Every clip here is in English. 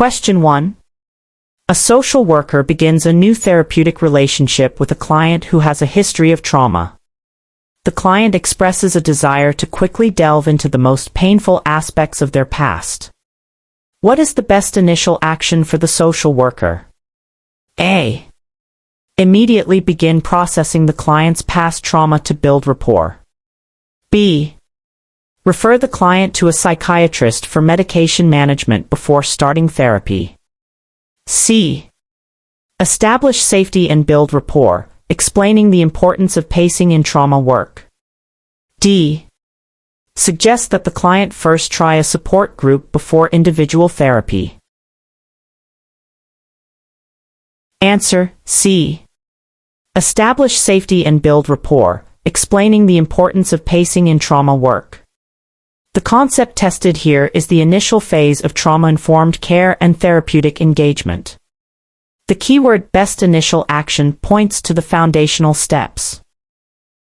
Question 1. A social worker begins a new therapeutic relationship with a client who has a history of trauma. The client expresses a desire to quickly delve into the most painful aspects of their past. What is the best initial action for the social worker? A. Immediately begin processing the client's past trauma to build rapport. B. Refer the client to a psychiatrist for medication management before starting therapy. C. Establish safety and build rapport, explaining the importance of pacing in trauma work. D. Suggest that the client first try a support group before individual therapy. Answer: C. Establish safety and build rapport, explaining the importance of pacing in trauma work. The concept tested here is the initial phase of trauma-informed care and therapeutic engagement. The keyword best initial action points to the foundational steps.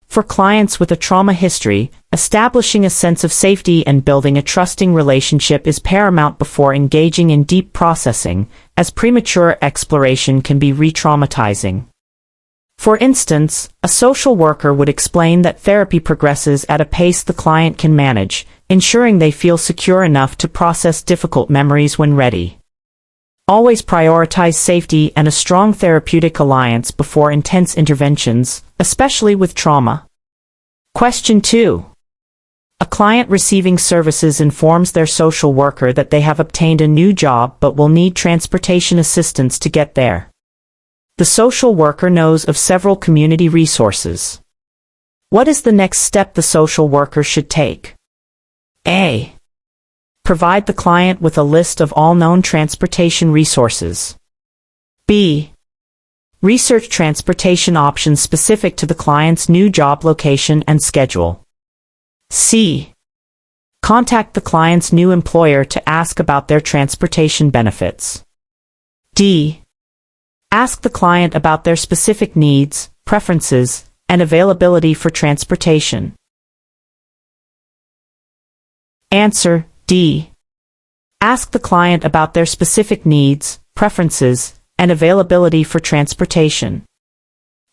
For clients with a trauma history, establishing a sense of safety and building a trusting relationship is paramount before engaging in deep processing, as premature exploration can be re-traumatizing. For instance, a social worker would explain that therapy progresses at a pace the client can manage, ensuring they feel secure enough to process difficult memories when ready. Always prioritize safety and a strong therapeutic alliance before intense interventions, especially with trauma. Question 2. A client receiving services informs their social worker that they have obtained a new job but will need transportation assistance to get there. The social worker knows of several community resources. What is the next step the social worker should take? A. Provide the client with a list of all known transportation resources. B. Research transportation options specific to the client's new job location and schedule. C. Contact the client's new employer to ask about their transportation benefits. D. Ask the client about their specific needs, preferences, and availability for transportation. Answer: D. Ask the client about their specific needs, preferences, and availability for transportation.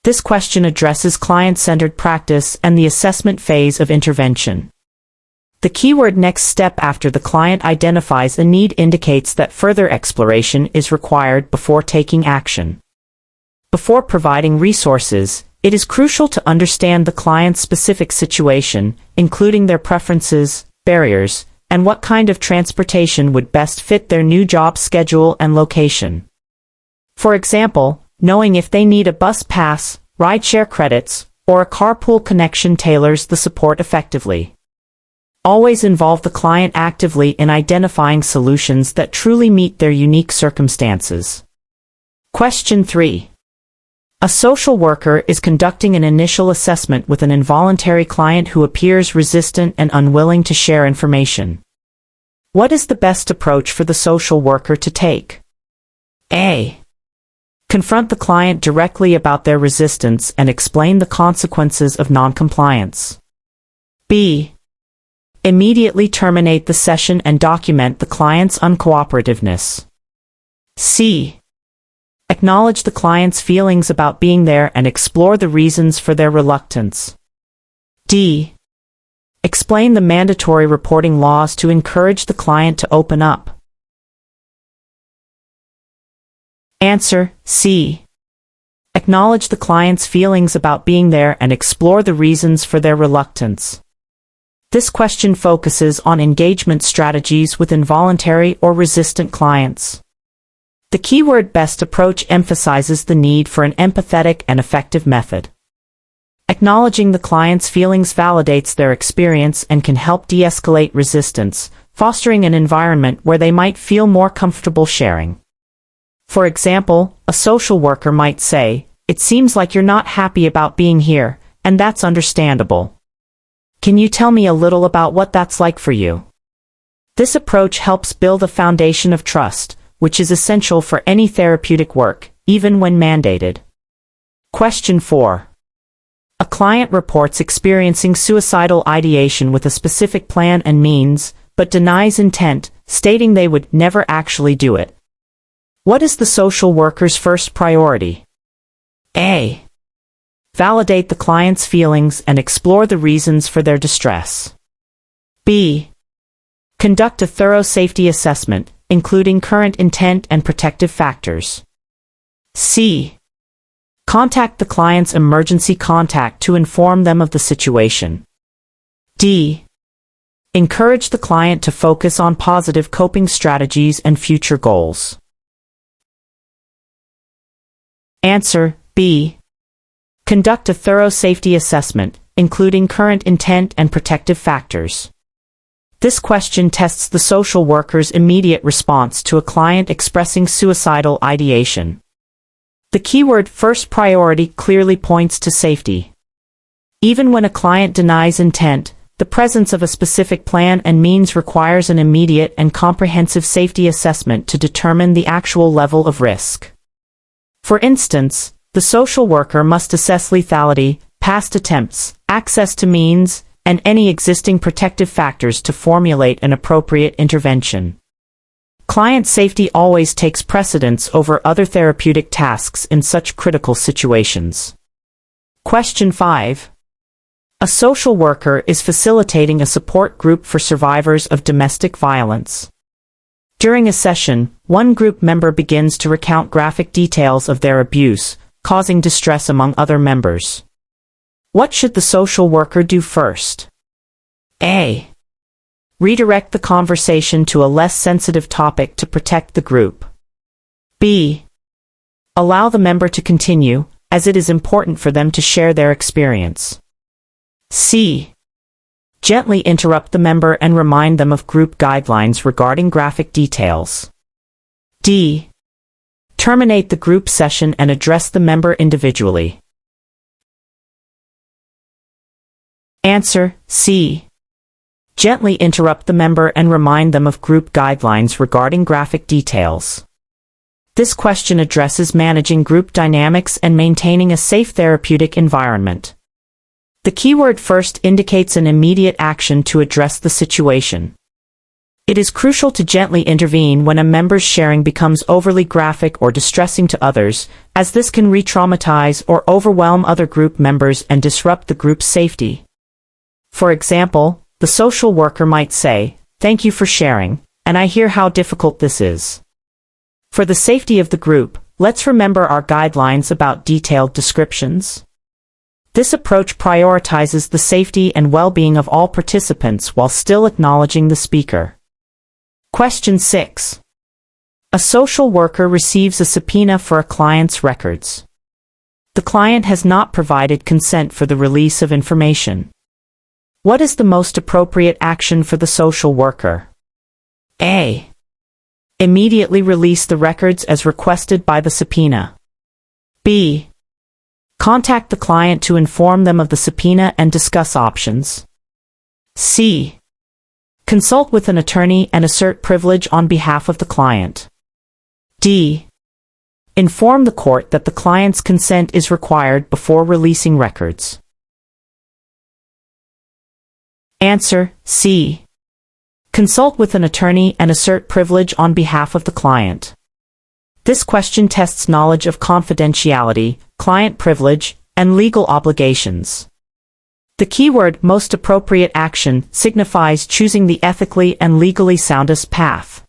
This question addresses client-centered practice and the assessment phase of intervention. The keyword next step after the client identifies a need indicates that further exploration is required before taking action. Before providing resources, it is crucial to understand the client's specific situation, including their preferences, barriers, and what kind of transportation would best fit their new job schedule and location. For example, knowing if they need a bus pass, rideshare credits, or a carpool connection tailors the support effectively. Always involve the client actively in identifying solutions that truly meet their unique circumstances. Question 3. A social worker is conducting an initial assessment with an involuntary client who appears resistant and unwilling to share information. What is the best approach for the social worker to take? A. Confront the client directly about their resistance and explain the consequences of noncompliance. B. Immediately terminate the session and document the client's uncooperativeness. C. Acknowledge the client's feelings about being there and explore the reasons for their reluctance. D. Explain the mandatory reporting laws to encourage the client to open up. Answer: C. Acknowledge the client's feelings about being there and explore the reasons for their reluctance. This question focuses on engagement strategies with involuntary or resistant clients. The keyword best approach emphasizes the need for an empathetic and effective method. Acknowledging the client's feelings validates their experience and can help de-escalate resistance, fostering an environment where they might feel more comfortable sharing. For example, a social worker might say, "It seems like you're not happy about being here, and that's understandable. Can you tell me a little about what that's like for you?" This approach helps build a foundation of trust, which is essential for any therapeutic work, even when mandated. Question 4. A client reports experiencing suicidal ideation with a specific plan and means, but denies intent, stating they would never actually do it. What is the social worker's first priority? A. Validate the client's feelings and explore the reasons for their distress. B. Conduct a thorough safety assessment, including current intent and protective factors. C. Contact the client's emergency contact to inform them of the situation. D. Encourage the client to focus on positive coping strategies and future goals. Answer: B. Conduct a thorough safety assessment, including current intent and protective factors. This question tests the social worker's immediate response to a client expressing suicidal ideation. The keyword first priority clearly points to safety. Even when a client denies intent, the presence of a specific plan and means requires an immediate and comprehensive safety assessment to determine the actual level of risk. For instance, the social worker must assess lethality, past attempts, access to means, and any existing protective factors to formulate an appropriate intervention. Client safety always takes precedence over other therapeutic tasks in such critical situations. Question 5. A social worker is facilitating a support group for survivors of domestic violence. During a session, one group member begins to recount graphic details of their abuse, causing distress among other members. What should the social worker do first? A. Redirect the conversation to a less sensitive topic to protect the group. B. Allow the member to continue, as it is important for them to share their experience. C. Gently interrupt the member and remind them of group guidelines regarding graphic details. D. Terminate the group session and address the member individually. Answer: C. Gently interrupt the member and remind them of group guidelines regarding graphic details. This question addresses managing group dynamics and maintaining a safe therapeutic environment. The keyword first indicates an immediate action to address the situation. It is crucial to gently intervene when a member's sharing becomes overly graphic or distressing to others, as this can re-traumatize or overwhelm other group members and disrupt the group's safety. For example, the social worker might say, "Thank you for sharing, and I hear how difficult this is. For the safety of the group, let's remember our guidelines about detailed descriptions." This approach prioritizes the safety and well-being of all participants while still acknowledging the speaker. Question 6. A social worker receives a subpoena for a client's records. The client has not provided consent for the release of information. What is the most appropriate action for the social worker? A. Immediately release the records as requested by the subpoena. B. Contact the client to inform them of the subpoena and discuss options. C. Consult with an attorney and assert privilege on behalf of the client. D. Inform the court that the client's consent is required before releasing records. Answer: C. Consult with an attorney and assert privilege on behalf of the client. This question tests knowledge of confidentiality, client privilege, and legal obligations. The keyword most appropriate action signifies choosing the ethically and legally soundest path.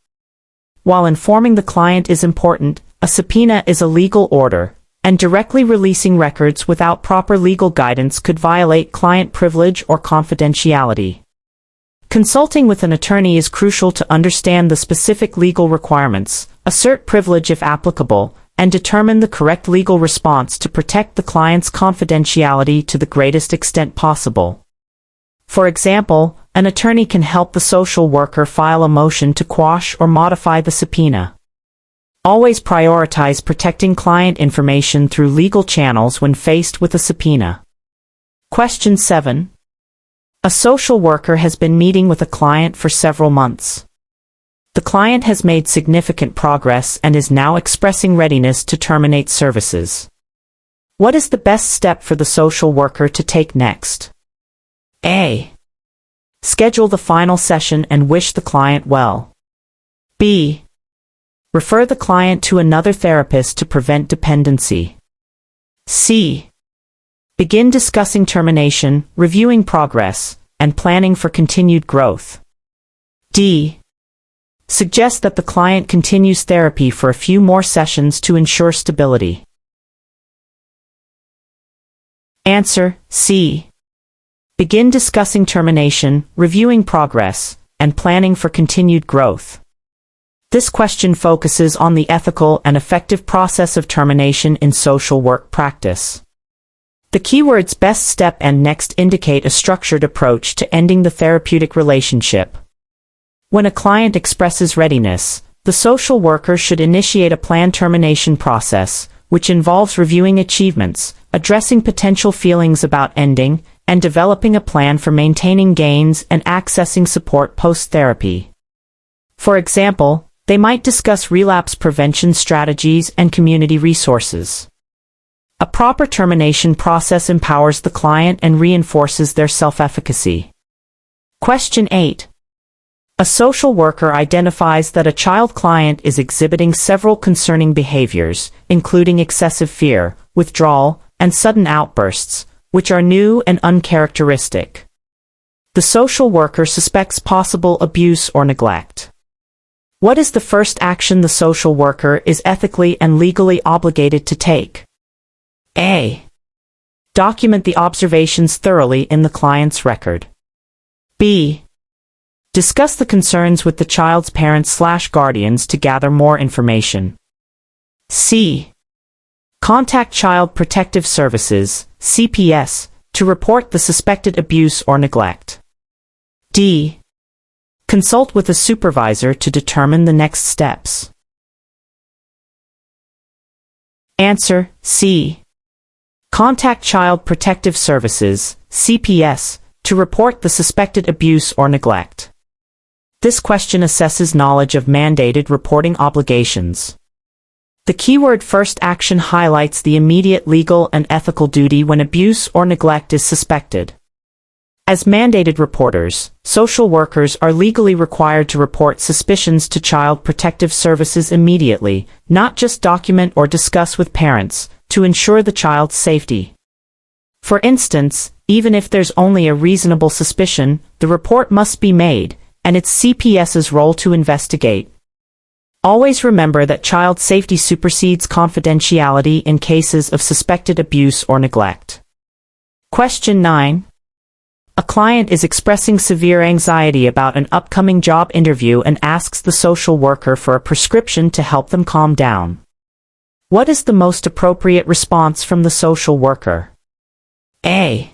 While informing the client is important, a subpoena is a legal order, and directly releasing records without proper legal guidance could violate client privilege or confidentiality. Consulting with an attorney is crucial to understand the specific legal requirements, assert privilege if applicable, and determine the correct legal response to protect the client's confidentiality to the greatest extent possible. For example, an attorney can help the social worker file a motion to quash or modify the subpoena. Always prioritize protecting client information through legal channels when faced with a subpoena. Question 7. A social worker has been meeting with a client for several months. The client has made significant progress and is now expressing readiness to terminate services. What is the best step for the social worker to take next? A. Schedule the final session and wish the client well. B. Refer the client to another therapist to prevent dependency. C. Begin discussing termination, reviewing progress, and planning for continued growth. D. Suggest that the client continues therapy for a few more sessions to ensure stability. Answer: C. Begin discussing termination, reviewing progress, and planning for continued growth. This question focuses on the ethical and effective process of termination in social work practice. The keywords best step and next indicate a structured approach to ending the therapeutic relationship. When a client expresses readiness, the social worker should initiate a planned termination process, which involves reviewing achievements, addressing potential feelings about ending, and developing a plan for maintaining gains and accessing support post-therapy. For example, they might discuss relapse prevention strategies and community resources. A proper termination process empowers the client and reinforces their self-efficacy. Question 8. A social worker identifies that a child client is exhibiting several concerning behaviors, including excessive fear, withdrawal, and sudden outbursts, which are new and uncharacteristic. The social worker suspects possible abuse or neglect. What is the first action the social worker is ethically and legally obligated to take? A. Document the observations thoroughly in the client's record. B. Discuss the concerns with the child's parents/guardians to gather more information. C. Contact Child Protective Services, CPS, to report the suspected abuse or neglect. D. Consult with a supervisor to determine the next steps. Answer: C. Contact Child Protective Services, CPS, to report the suspected abuse or neglect. This question assesses knowledge of mandated reporting obligations. The keyword first action highlights the immediate legal and ethical duty when abuse or neglect is suspected. As mandated reporters, social workers are legally required to report suspicions to Child Protective Services immediately, not just document or discuss with parents, to ensure the child's safety. For instance, even if there's only a reasonable suspicion, the report must be made, and it's CPS's role to investigate. Always remember that child safety supersedes confidentiality in cases of suspected abuse or neglect. Question 9. A client is expressing severe anxiety about an upcoming job interview and asks the social worker for a prescription to help them calm down. What is the most appropriate response from the social worker? A.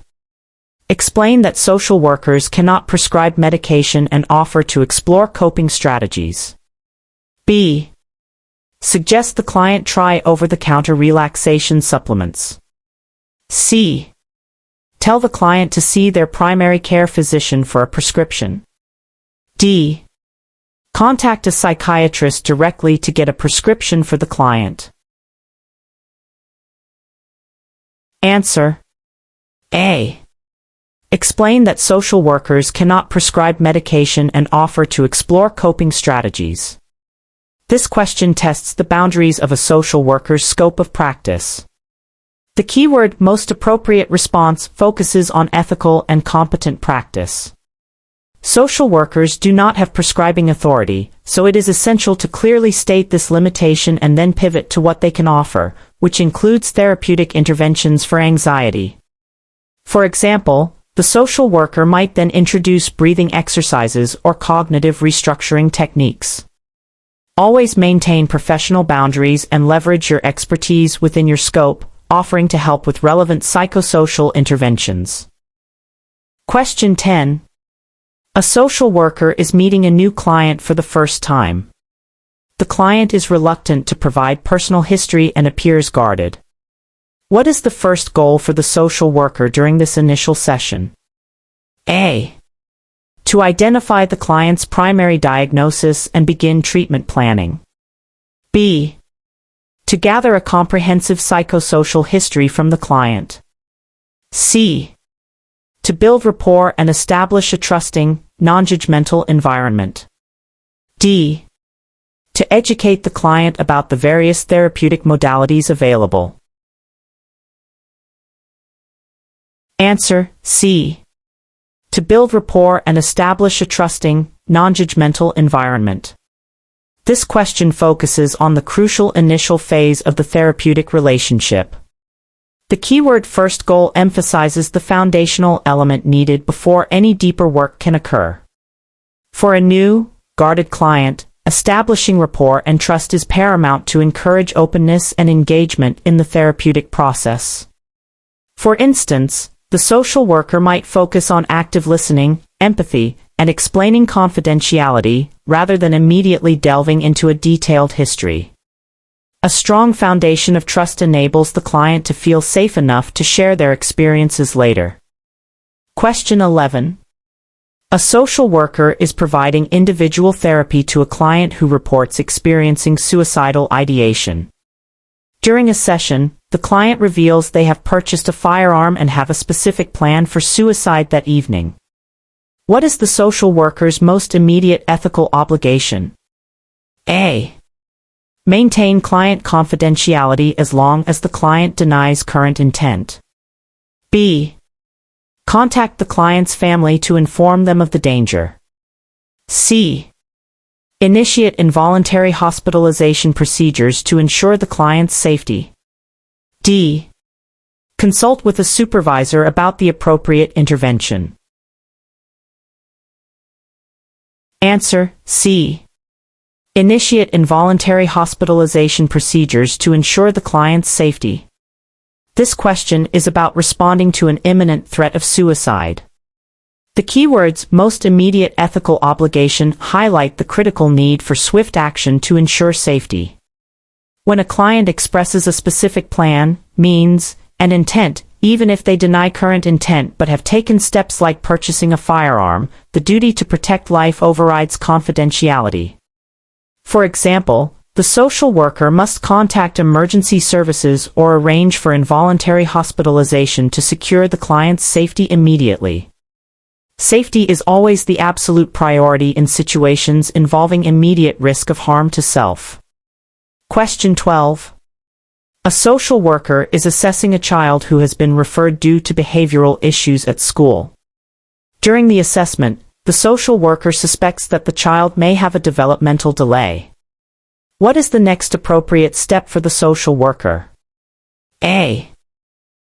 Explain that social workers cannot prescribe medication and offer to explore coping strategies. B. Suggest the client try over-the-counter relaxation supplements. C. Tell the client to see their primary care physician for a prescription. D. Contact a psychiatrist directly to get a prescription for the client. Answer: A. Explain that social workers cannot prescribe medication and offer to explore coping strategies. This question tests the boundaries of a social worker's scope of practice. The keyword most appropriate response focuses on ethical and competent practice. Social workers do not have prescribing authority, so it is essential to clearly state this limitation and then pivot to what they can offer, which includes therapeutic interventions for anxiety. For example, the social worker might then introduce breathing exercises or cognitive restructuring techniques. Always maintain professional boundaries and leverage your expertise within your scope, offering to help with relevant psychosocial interventions. Question 10. A social worker is meeting a new client for the first time. The client is reluctant to provide personal history and appears guarded. What is the first goal for the social worker during this initial session? A. To identify the client's primary diagnosis and begin treatment planning. B. To gather a comprehensive psychosocial history from the client. C. To build rapport and establish a trusting, non-judgmental environment. D. To educate the client about the various therapeutic modalities available. Answer C. To build rapport and establish a trusting, non-judgmental environment. This question focuses on the crucial initial phase of the therapeutic relationship. The keyword first goal emphasizes the foundational element needed before any deeper work can occur. For a new, guarded client, establishing rapport and trust is paramount to encourage openness and engagement in the therapeutic process. For instance, the social worker might focus on active listening, empathy, and explaining confidentiality, rather than immediately delving into a detailed history. A strong foundation of trust enables the client to feel safe enough to share their experiences later. Question 11. A social worker is providing individual therapy to a client who reports experiencing suicidal ideation. During a session, the client reveals they have purchased a firearm and have a specific plan for suicide that evening. What is the social worker's most immediate ethical obligation? A. Maintain client confidentiality as long as the client denies current intent. B. Contact the client's family to inform them of the danger. C. Initiate involuntary hospitalization procedures to ensure the client's safety. D. Consult with a supervisor about the appropriate intervention. Answer C. Initiate involuntary hospitalization procedures to ensure the client's safety. This question is about responding to an imminent threat of suicide. The keywords most immediate ethical obligation highlight the critical need for swift action to ensure safety. When a client expresses a specific plan, means, and intent, even if they deny current intent but have taken steps like purchasing a firearm, the duty to protect life overrides confidentiality. For example, the social worker must contact emergency services or arrange for involuntary hospitalization to secure the client's safety immediately. Safety is always the absolute priority in situations involving immediate risk of harm to self. Question 12. A social worker is assessing a child who has been referred due to behavioral issues at school. During the assessment, the social worker suspects that the child may have a developmental delay. What is the next appropriate step for the social worker? A.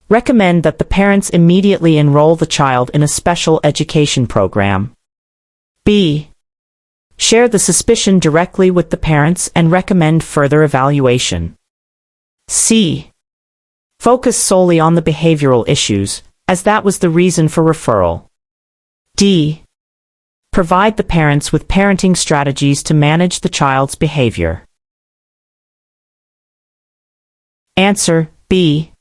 Recommend that the parents immediately enroll the child in a special education program. B. Share the suspicion directly with the parents and recommend further evaluation. C. Focus solely on the behavioral issues, as that was the reason for referral. D. Provide the parents with parenting strategies to manage the child's behavior. Answer B.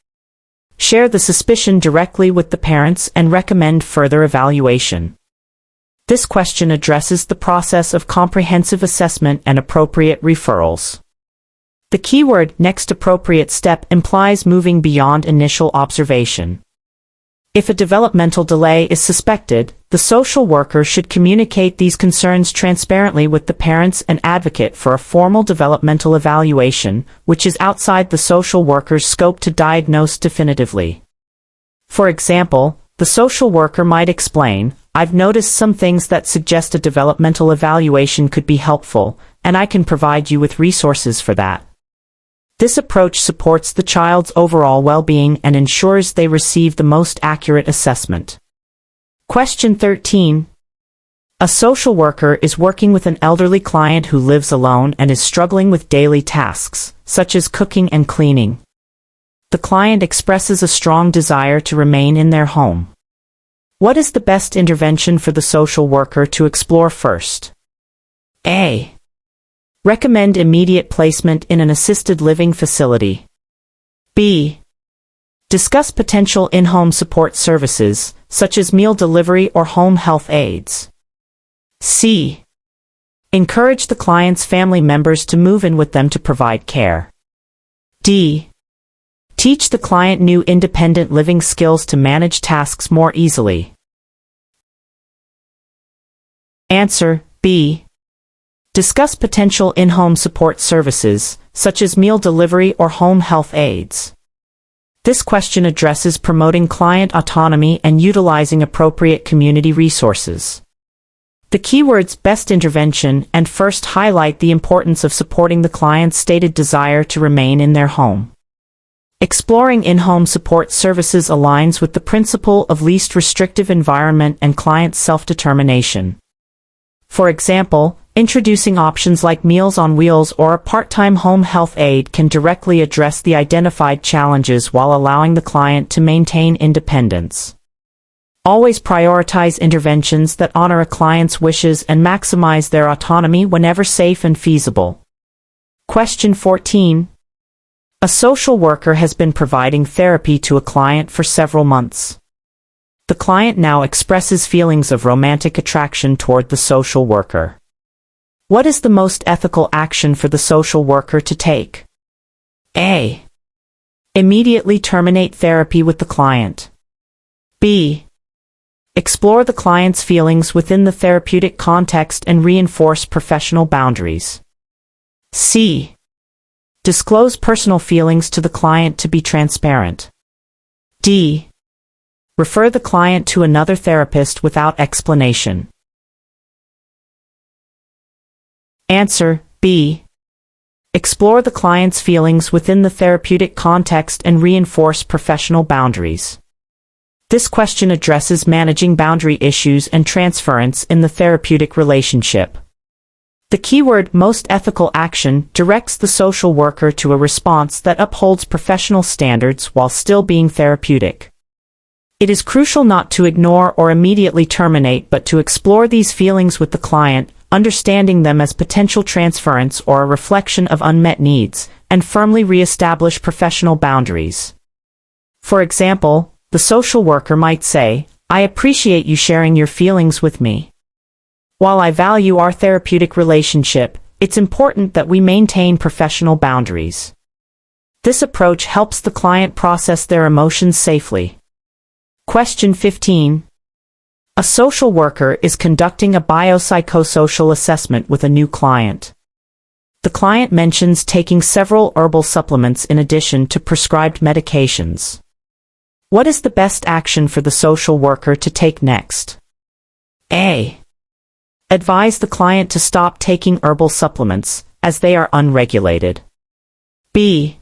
Share the suspicion directly with the parents and recommend further evaluation. This question addresses the process of comprehensive assessment and appropriate referrals. The keyword next appropriate step implies moving beyond initial observation. If a developmental delay is suspected, the social worker should communicate these concerns transparently with the parents and advocate for a formal developmental evaluation, which is outside the social worker's scope to diagnose definitively. For example, the social worker might explain, "I've noticed some things that suggest a developmental evaluation could be helpful, and I can provide you with resources for that." This approach supports the child's overall well-being and ensures they receive the most accurate assessment. Question 13. A social worker is working with an elderly client who lives alone and is struggling with daily tasks, such as cooking and cleaning. The client expresses a strong desire to remain in their home. What is the best intervention for the social worker to explore first? A. Recommend immediate placement in an assisted living facility. B. Discuss potential in-home support services, such as meal delivery or home health aides. C. Encourage the client's family members to move in with them to provide care. D. Teach the client new independent living skills to manage tasks more easily. Answer B. Discuss potential in-home support services, such as meal delivery or home health aides. This question addresses promoting client autonomy and utilizing appropriate community resources. The keywords best intervention and first highlight the importance of supporting the client's stated desire to remain in their home. Exploring in-home support services aligns with the principle of least restrictive environment and client self-determination. For example, introducing options like Meals on Wheels or a part-time home health aide can directly address the identified challenges while allowing the client to maintain independence. Always prioritize interventions that honor a client's wishes and maximize their autonomy whenever safe and feasible. Question 14. A social worker has been providing therapy to a client for several months. The client now expresses feelings of romantic attraction toward the social worker. What is the most ethical action for the social worker to take? A. Immediately terminate therapy with the client. B. Explore the client's feelings within the therapeutic context and reinforce professional boundaries. C. Disclose personal feelings to the client to be transparent. D. Refer the client to another therapist without explanation. Answer: B. Explore the client's feelings within the therapeutic context and reinforce professional boundaries. This question addresses managing boundary issues and transference in the therapeutic relationship. The keyword most ethical action directs the social worker to a response that upholds professional standards while still being therapeutic. It is crucial not to ignore or immediately terminate but to explore these feelings with the client, understanding them as potential transference or a reflection of unmet needs, and firmly re-establish professional boundaries. For example, the social worker might say, "I appreciate you sharing your feelings with me. While I value our therapeutic relationship, it's important that we maintain professional boundaries." This approach helps the client process their emotions safely. Question 15. A social worker is conducting a biopsychosocial assessment with a new client. The client mentions taking several herbal supplements in addition to prescribed medications. What is the best action for the social worker to take next? A. Advise the client to stop taking herbal supplements, as they are unregulated. B.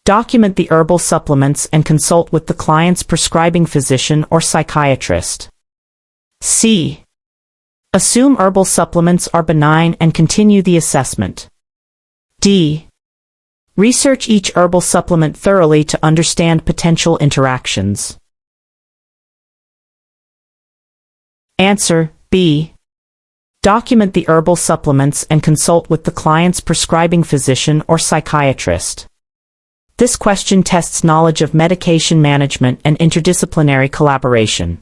Document the herbal supplements and consult with the client's prescribing physician or psychiatrist. C. Assume herbal supplements are benign and continue the assessment. D. Research each herbal supplement thoroughly to understand potential interactions. Answer: B. Document the herbal supplements and consult with the client's prescribing physician or psychiatrist. This question tests knowledge of medication management and interdisciplinary collaboration.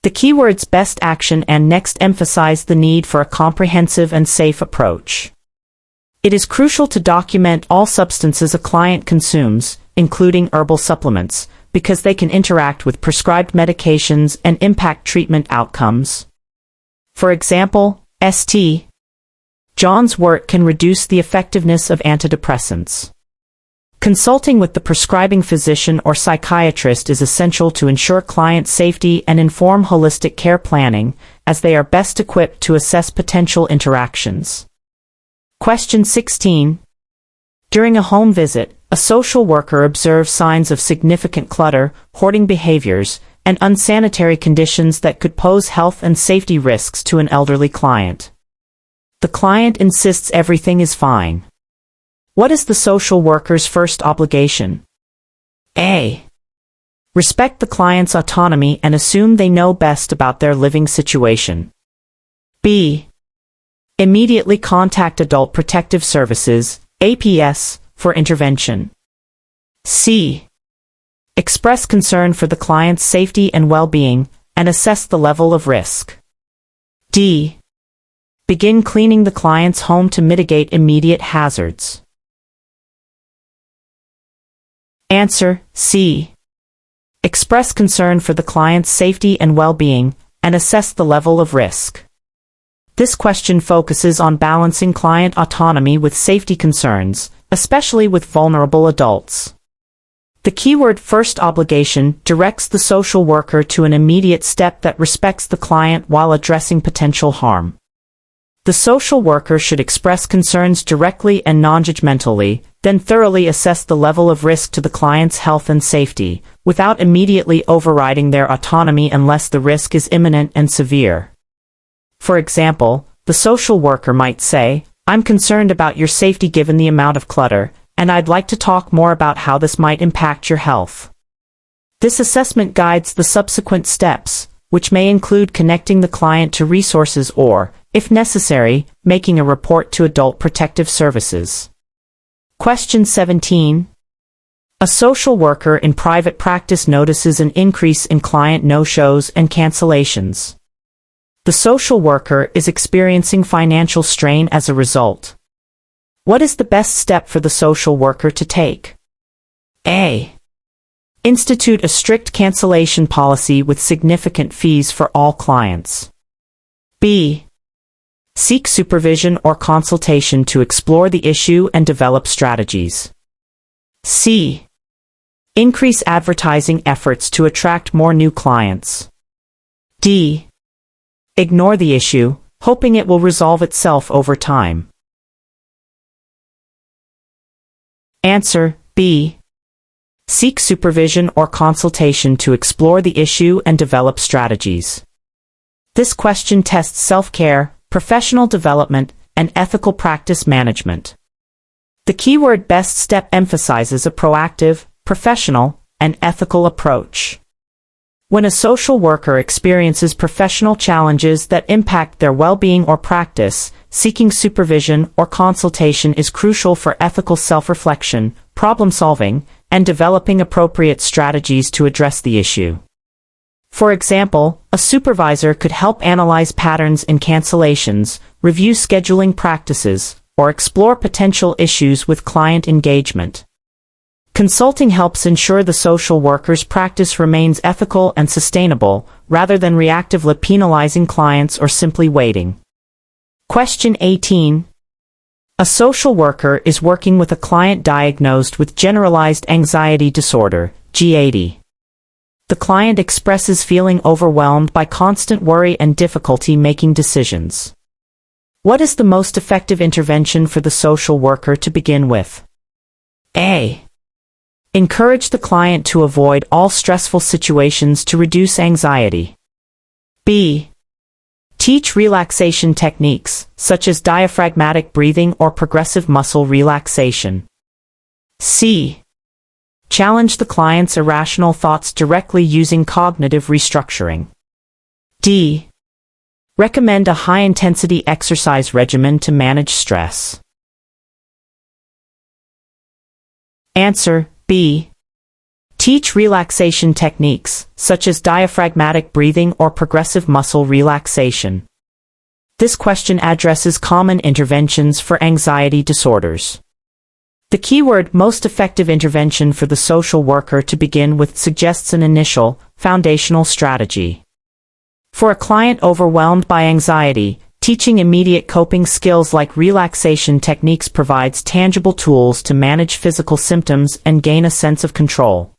The keywords best action and next emphasize the need for a comprehensive and safe approach. It is crucial to document all substances a client consumes, including herbal supplements, because they can interact with prescribed medications and impact treatment outcomes. For example, St. John's wort can reduce the effectiveness of antidepressants. Consulting with the prescribing physician or psychiatrist is essential to ensure client safety and inform holistic care planning, as they are best equipped to assess potential interactions. Question 16. During a home visit, a social worker observes signs of significant clutter, hoarding behaviors, and unsanitary conditions that could pose health and safety risks to an elderly client. The client insists everything is fine. What is the social worker's first obligation? A. Respect the client's autonomy and assume they know best about their living situation. B. Immediately contact Adult Protective Services, APS, for intervention. C. Express concern for the client's safety and well-being, and assess the level of risk. D. Begin cleaning the client's home to mitigate immediate hazards. Answer: C. Express concern for the client's safety and well-being, and assess the level of risk. This question focuses on balancing client autonomy with safety concerns, especially with vulnerable adults. The keyword first obligation directs the social worker to an immediate step that respects the client while addressing potential harm. The social worker should express concerns directly and non-judgmentally, then thoroughly assess the level of risk to the client's health and safety, without immediately overriding their autonomy unless the risk is imminent and severe. For example, the social worker might say, "I'm concerned about your safety given the amount of clutter, and I'd like to talk more about how this might impact your health." This assessment guides the subsequent steps, which may include connecting the client to resources or, if necessary, making a report to Adult Protective Services. Question 17. A social worker in private practice notices an increase in client no-shows and cancellations. The social worker is experiencing financial strain as a result. What is the best step for the social worker to take? A. Institute a strict cancellation policy with significant fees for all clients. B. Seek supervision or consultation to explore the issue and develop strategies. C. Increase advertising efforts to attract more new clients. D. Ignore the issue, hoping it will resolve itself over time. Answer: B. Seek supervision or consultation to explore the issue and develop strategies. This question tests self-care, professional development, and ethical practice management. The keyword best step emphasizes a proactive, professional, and ethical approach. When a social worker experiences professional challenges that impact their well-being or practice, seeking supervision or consultation is crucial for ethical self-reflection, problem-solving, and developing appropriate strategies to address the issue. For example, a supervisor could help analyze patterns in cancellations, review scheduling practices, or explore potential issues with client engagement. Consulting helps ensure the social worker's practice remains ethical and sustainable, rather than reactively penalizing clients or simply waiting. Question 18. A social worker is working with a client diagnosed with generalized anxiety disorder, GAD. The client expresses feeling overwhelmed by constant worry and difficulty making decisions. What is the most effective intervention for the social worker to begin with? A. Encourage the client to avoid all stressful situations to reduce anxiety. B. Teach relaxation techniques, such as diaphragmatic breathing or progressive muscle relaxation. C. Challenge the client's irrational thoughts directly using cognitive restructuring. D. Recommend a high-intensity exercise regimen to manage stress. Answer: B. Teach relaxation techniques, such as diaphragmatic breathing or progressive muscle relaxation. This question addresses common interventions for anxiety disorders. The keyword most effective intervention for the social worker to begin with suggests an initial, foundational strategy. For a client overwhelmed by anxiety, teaching immediate coping skills like relaxation techniques provides tangible tools to manage physical symptoms and gain a sense of control.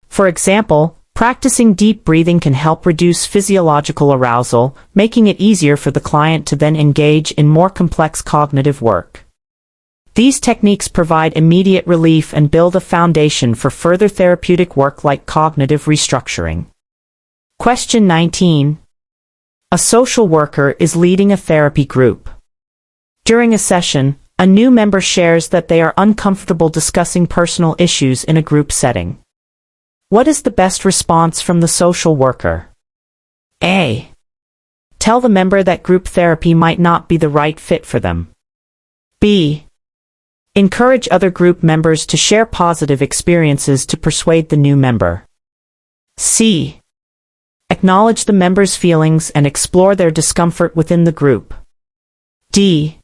For example, practicing deep breathing can help reduce physiological arousal, making it easier for the client to then engage in more complex cognitive work. These techniques provide immediate relief and build a foundation for further therapeutic work like cognitive restructuring. Question 19. A social worker is leading a therapy group. During a session, a new member shares that they are uncomfortable discussing personal issues in a group setting. What is the best response from the social worker? A. Tell the member that group therapy might not be the right fit for them. B. Encourage other group members to share positive experiences to persuade the new member. C. Acknowledge the member's feelings and explore their discomfort within the group. D.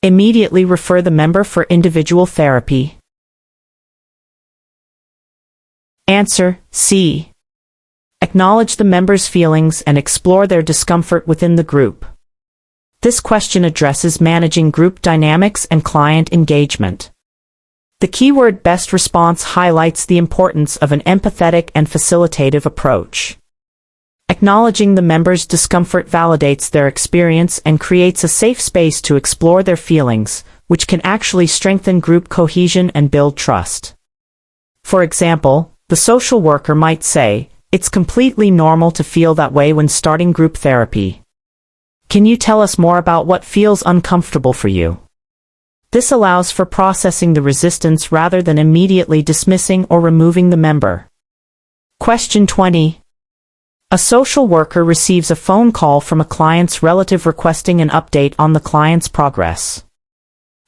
Immediately refer the member for individual therapy. Answer: C. Acknowledge the member's feelings and explore their discomfort within the group. This question addresses managing group dynamics and client engagement. The keyword best response highlights the importance of an empathetic and facilitative approach. Acknowledging the members' discomfort validates their experience and creates a safe space to explore their feelings, which can actually strengthen group cohesion and build trust. For example, the social worker might say, "It's completely normal to feel that way when starting group therapy. Can you tell us more about what feels uncomfortable for you?" This allows for processing the resistance rather than immediately dismissing or removing the member. Question 20. A social worker receives a phone call from a client's relative requesting an update on the client's progress.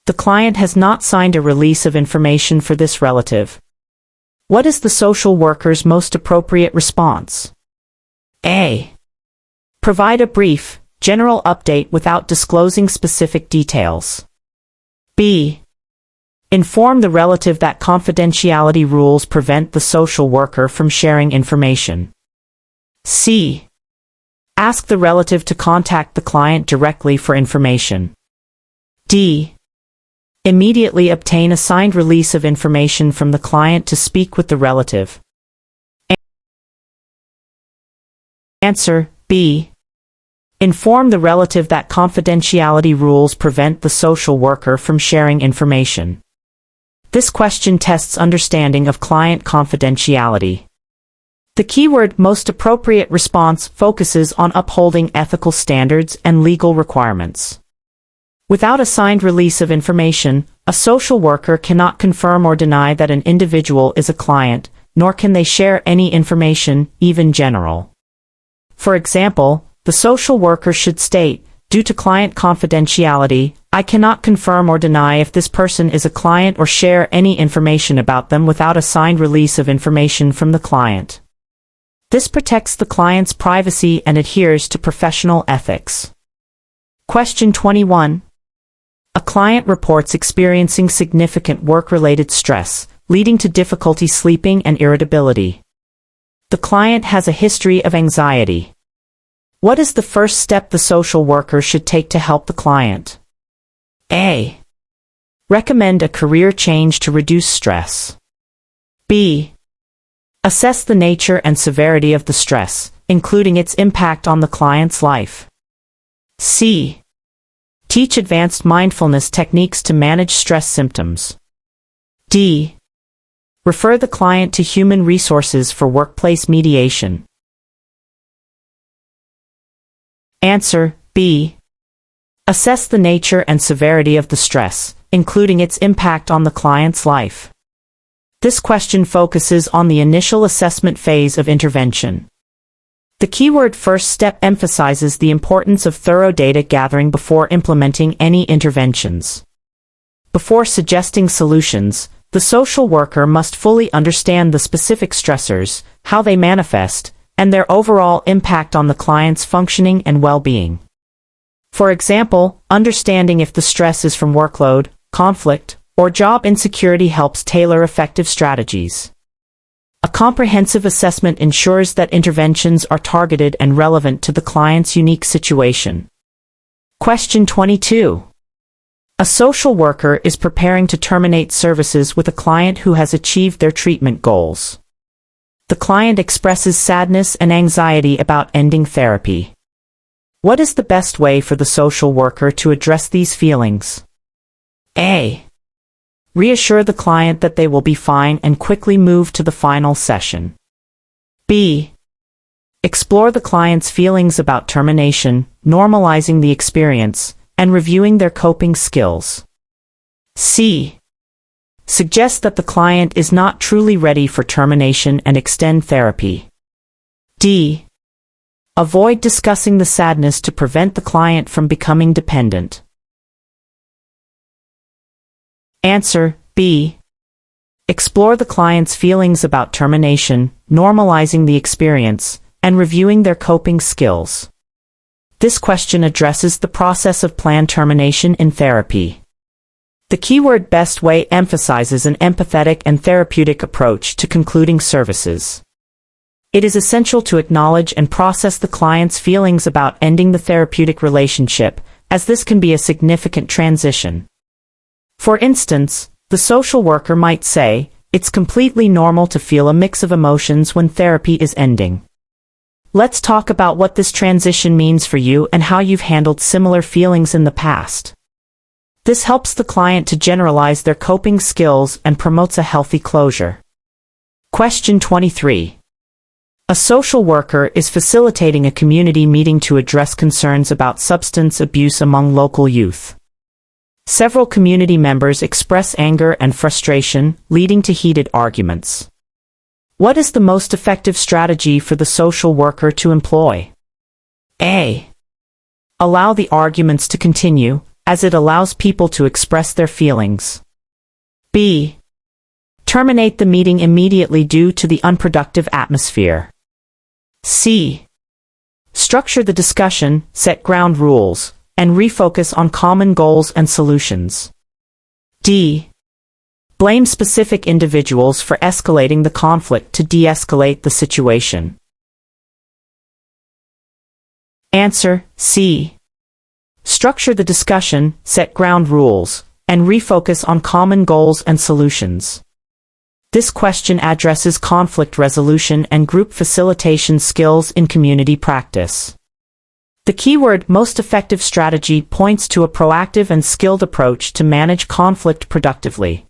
The client has not signed a release of information for this relative. What is the social worker's most appropriate response? A. Provide a brief, general update without disclosing specific details. B. Inform the relative that confidentiality rules prevent the social worker from sharing information. C. Ask the relative to contact the client directly for information. D. Immediately obtain a signed release of information from the client to speak with the relative. Answer B. Inform the relative that confidentiality rules prevent the social worker from sharing information. This question tests understanding of client confidentiality. The keyword most appropriate response focuses on upholding ethical standards and legal requirements. Without a signed release of information, a social worker cannot confirm or deny that an individual is a client, nor can they share any information, even general. For example, the social worker should state, "Due to client confidentiality, I cannot confirm or deny if this person is a client or share any information about them without a signed release of information from the client." This protects the client's privacy and adheres to professional ethics. Question 21. A client reports experiencing significant work-related stress, leading to difficulty sleeping and irritability. The client has a history of anxiety. What is the first step the social worker should take to help the client? A. Recommend a career change to reduce stress. B. Assess the nature and severity of the stress, including its impact on the client's life. C. Teach advanced mindfulness techniques to manage stress symptoms. D. Refer the client to human resources for workplace mediation. Answer B. Assess the nature and severity of the stress, including its impact on the client's life. This question focuses on the initial assessment phase of intervention. The keyword first step emphasizes the importance of thorough data gathering before implementing any interventions. Before suggesting solutions, the social worker must fully understand the specific stressors, how they manifest, and their overall impact on the client's functioning and well-being. For example, understanding if the stress is from workload, conflict, or job insecurity helps tailor effective strategies. A comprehensive assessment ensures that interventions are targeted and relevant to the client's unique situation. Question 22. A social worker is preparing to terminate services with a client who has achieved their treatment goals. The client expresses sadness and anxiety about ending therapy. What is the best way for the social worker to address these feelings? A. Reassure the client that they will be fine and quickly move to the final session. B. Explore the client's feelings about termination, normalizing the experience, and reviewing their coping skills. C. Suggest that the client is not truly ready for termination and extend therapy. D. Avoid discussing the sadness to prevent the client from becoming dependent. Answer B. Explore the client's feelings about termination, normalizing the experience, and reviewing their coping skills. This question addresses the process of planned termination in therapy. The keyword best way emphasizes an empathetic and therapeutic approach to concluding services. It is essential to acknowledge and process the client's feelings about ending the therapeutic relationship, as this can be a significant transition. For instance, the social worker might say, "It's completely normal to feel a mix of emotions when therapy is ending. Let's talk about what this transition means for you and how you've handled similar feelings in the past." This helps the client to generalize their coping skills and promotes a healthy closure. Question 23. A social worker is facilitating a community meeting to address concerns about substance abuse among local youth. Several community members express anger and frustration, leading to heated arguments. What is the most effective strategy for the social worker to employ? A. Allow the arguments to continue, as it allows people to express their feelings. B. Terminate the meeting immediately due to the unproductive atmosphere. C. Structure the discussion, set ground rules, and refocus on common goals and solutions. D. Blame specific individuals for escalating the conflict to de-escalate the situation. Answer: C. Structure the discussion, set ground rules, and refocus on common goals and solutions. This question addresses conflict resolution and group facilitation skills in community practice. The keyword "most effective strategy" points to a proactive and skilled approach to manage conflict productively.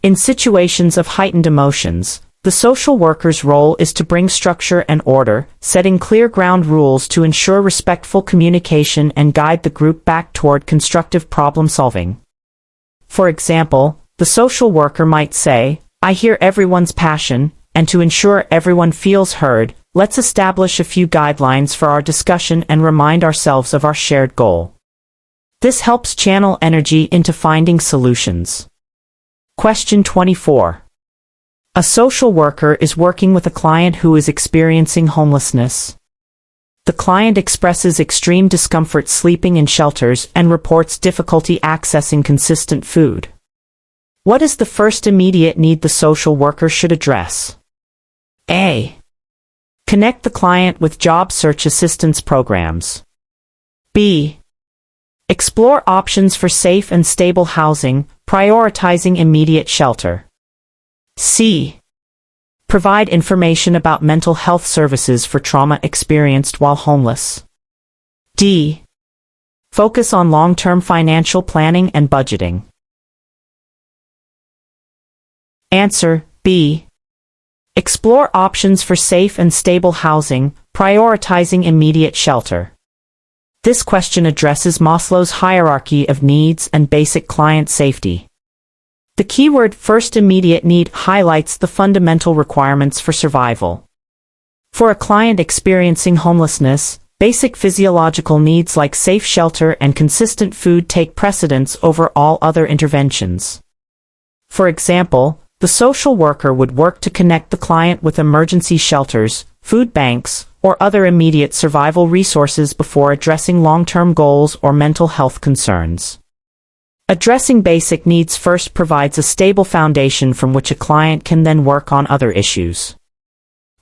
In situations of heightened emotions, the social worker's role is to bring structure and order, setting clear ground rules to ensure respectful communication and guide the group back toward constructive problem-solving. For example, the social worker might say, "I hear everyone's passion, and to ensure everyone feels heard, let's establish a few guidelines for our discussion and remind ourselves of our shared goal." This helps channel energy into finding solutions. Question 24. A social worker is working with a client who is experiencing homelessness. The client expresses extreme discomfort sleeping in shelters and reports difficulty accessing consistent food. What is the first immediate need the social worker should address? A. Connect the client with job search assistance programs. B. Explore options for safe and stable housing, prioritizing immediate shelter. C. Provide information about mental health services for trauma experienced while homeless. D. Focus on long-term financial planning and budgeting. Answer: B. Explore options for safe and stable housing, prioritizing immediate shelter. This question addresses Maslow's hierarchy of needs and basic client safety. The keyword "first immediate need" highlights the fundamental requirements for survival. For a client experiencing homelessness, basic physiological needs like safe shelter and consistent food take precedence over all other interventions. For example, the social worker would work to connect the client with emergency shelters, food banks, or other immediate survival resources before addressing long-term goals or mental health concerns. Addressing basic needs first provides a stable foundation from which a client can then work on other issues.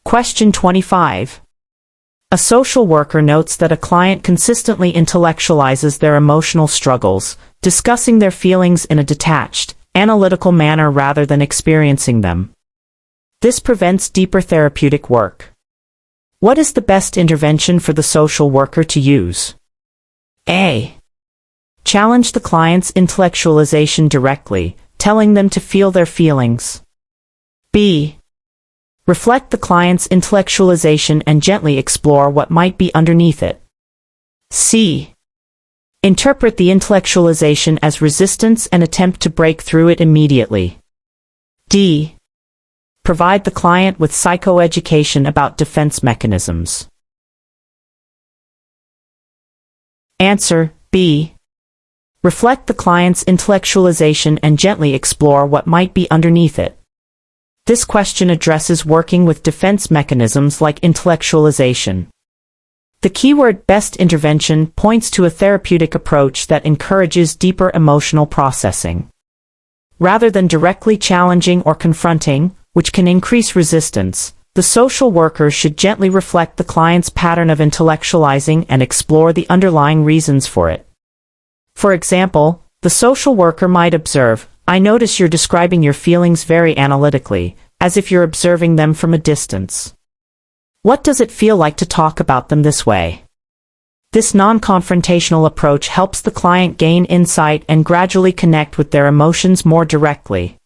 Question 25. A social worker notes that a client consistently intellectualizes their emotional struggles, discussing their feelings in a detached, analytical manner rather than experiencing them. This prevents deeper therapeutic work. What is the best intervention for the social worker to use? A. Challenge the client's intellectualization directly, telling them to feel their feelings. B. Reflect the client's intellectualization and gently explore what might be underneath it. C. Interpret the intellectualization as resistance and attempt to break through it immediately. D. Provide the client with psychoeducation about defense mechanisms. Answer: B. Reflect the client's intellectualization and gently explore what might be underneath it. This question addresses working with defense mechanisms like intellectualization. The keyword "best intervention" points to a therapeutic approach that encourages deeper emotional processing. Rather than directly challenging or confronting, which can increase resistance, the social worker should gently reflect the client's pattern of intellectualizing and explore the underlying reasons for it. For example, the social worker might observe, "I notice you're describing your feelings very analytically, as if you're observing them from a distance. What does it feel like to talk about them this way?" This non-confrontational approach helps the client gain insight and gradually connect with their emotions more directly.